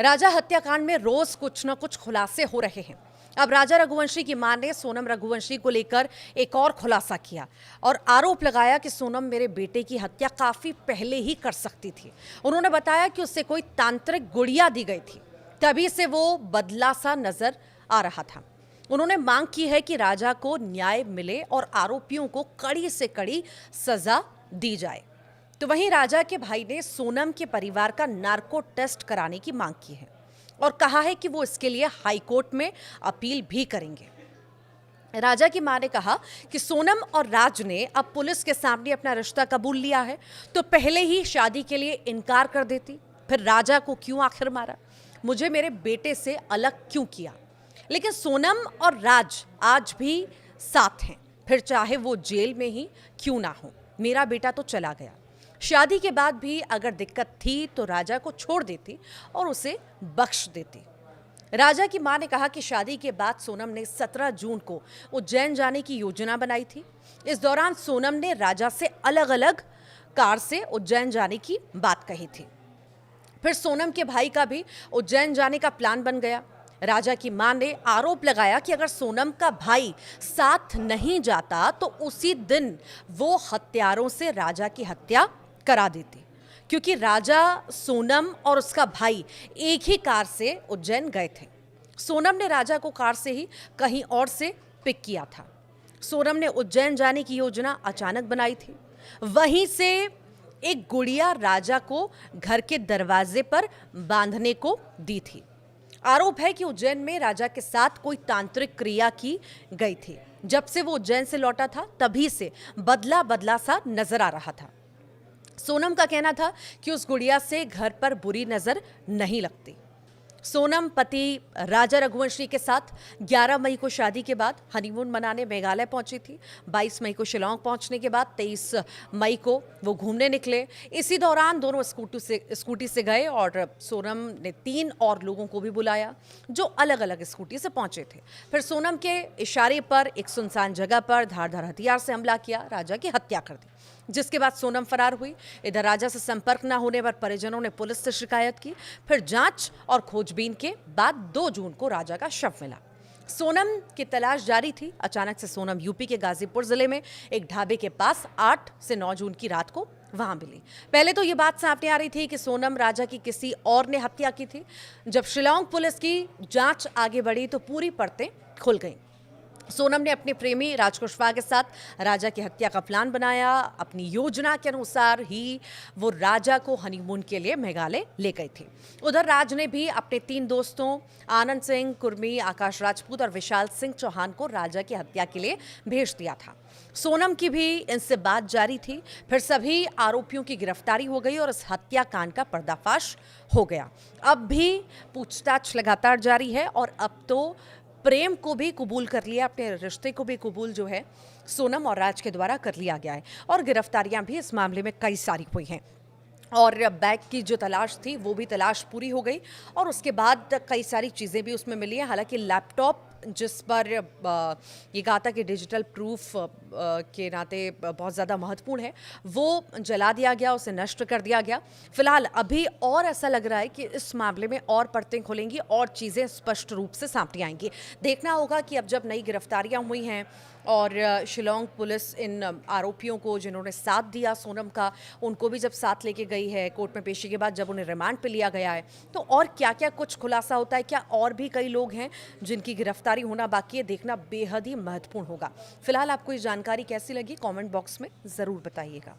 राजा हत्याकांड में रोज कुछ न कुछ खुलासे हो रहे हैं। अब राजा रघुवंशी की मां ने सोनम रघुवंशी को लेकर एक और खुलासा किया और आरोप लगाया कि सोनम मेरे बेटे की हत्या काफी पहले ही कर सकती थी। उन्होंने बताया कि उससे कोई तांत्रिक गुड़िया दी गई थी, तभी से वो बदला सा नजर आ रहा था। उन्होंने मांग की है कि राजा को न्याय मिले और आरोपियों को कड़ी से कड़ी सजा दी जाए। तो वहीं राजा के भाई ने सोनम के परिवार का नार्को टेस्ट कराने की मांग की है और कहा है कि वो इसके लिए हाई कोर्ट में अपील भी करेंगे। राजा की मां ने कहा कि सोनम और राज ने अब पुलिस के सामने अपना रिश्ता कबूल लिया है, तो पहले ही शादी के लिए इनकार कर देती, फिर राजा को क्यों आखिर मारा, मुझे मेरे बेटे से अलग क्यों किया। लेकिन सोनम और राज आज भी साथ हैं, फिर चाहे वो जेल में ही क्यों ना हो। मेरा बेटा तो चला गया, शादी के बाद भी अगर दिक्कत थी तो राजा को छोड़ देती और उसे बख्श देती। राजा की मां ने कहा कि शादी के बाद सोनम ने 17 जून को उज्जैन जाने की योजना बनाई थी। इस दौरान सोनम ने राजा से अलग अलग कार से उज्जैन जाने की बात कही थी। फिर सोनम के भाई का भी उज्जैन जाने का प्लान बन गया। राजा की मां ने आरोप लगाया कि अगर सोनम का भाई साथ नहीं जाता तो उसी दिन वो हत्यारों से राजा की हत्या करा देती, क्योंकि राजा, सोनम और उसका भाई एक ही कार से उज्जैन गए थे। सोनम ने राजा को कार से ही कहीं और से पिक किया था। सोनम ने उज्जैन जाने की योजना अचानक बनाई थी। वहीं से एक गुड़िया राजा को घर के दरवाजे पर बांधने को दी थी। आरोप है कि उज्जैन में राजा के साथ कोई तांत्रिक क्रिया की गई थी। जब से वो उज्जैन से लौटा था तभी से बदला बदला सा नजर आ रहा था। सोनम का कहना था कि उस गुड़िया से घर पर बुरी नजर नहीं लगती। सोनम पति राजा रघुवंशी के साथ 11 मई को शादी के बाद हनीमून मनाने मेघालय पहुंची थी। 22 मई को शिलांग पहुंचने के बाद 23 मई को वो घूमने निकले। इसी दौरान दोनों स्कूटी से गए और सोनम ने 3 और लोगों को भी बुलाया जो अलग अलग स्कूटी से पहुंचे थे। फिर सोनम के इशारे पर एक सुनसान जगह पर धारदार हथियार से हमला किया, राजा की हत्या कर दी, जिसके बाद सोनम फरार हुई। इधर राजा से संपर्क न होने पर परिजनों ने पुलिस से शिकायत की। फिर जांच और खोजबीन के बाद 2 जून को राजा का शव मिला। सोनम की तलाश जारी थी। अचानक से सोनम यूपी के गाजीपुर जिले में एक ढाबे के पास 8 से 9 जून की रात को वहां मिली। पहले तो ये बात सामने आ रही थी कि सोनम राजा की किसी और ने हत्या की थी। जब शिलांग पुलिस की जांच आगे बढ़ी तो पूरी परतें खुल गईं। सोनम ने अपने प्रेमी राज कुशवाहा के साथ राजा की हत्या का प्लान बनाया। अपनी योजना के अनुसार ही वो राजा को हनीमून के लिए मेघालय ले गई थी। उधर राज ने भी अपने 3 दोस्तों आनंद सिंह कुर्मी, आकाश राजपूत और विशाल सिंह चौहान को राजा की हत्या के लिए भेज दिया था। सोनम की भी इनसे बात जारी थी। फिर सभी आरोपियों की गिरफ्तारी हो गई और इस हत्याकांड का पर्दाफाश हो गया। अब भी पूछताछ लगातार जारी है और अब तो प्रेम को भी कबूल कर लिया, अपने रिश्ते को भी कबूल जो है सोनम और राज के द्वारा कर लिया गया है और गिरफ्तारियां भी इस मामले में कई सारी हुई हैं। और बैग की जो तलाश थी वो भी तलाश पूरी हो गई और उसके बाद कई सारी चीज़ें भी उसमें मिली हैं। हालांकि लैपटॉप जिस पर ये कहा था कि डिजिटल प्रूफ के नाते बहुत ज़्यादा महत्वपूर्ण है, वो जला दिया गया, उसे नष्ट कर दिया गया। फिलहाल अभी और ऐसा लग रहा है कि इस मामले में और परतें खुलेंगी और चीज़ें स्पष्ट रूप से सामने आएंगी। देखना होगा कि अब जब नई गिरफ्तारियां हुई हैं और शिलांग पुलिस इन आरोपियों को जिन्होंने साथ दिया सोनम का, उनको भी जब साथ लेके गई है कोर्ट में पेशी के बाद, जब उन्हें रिमांड पे लिया गया है, तो और क्या क्या कुछ खुलासा होता है। क्या और भी कई लोग हैं जिनकी गिरफ्तारी होना बाकी है, देखना बेहद ही महत्वपूर्ण होगा। फिलहाल आपको ये जानकारी कैसी लगी कमेंट बॉक्स में ज़रूर बताइएगा।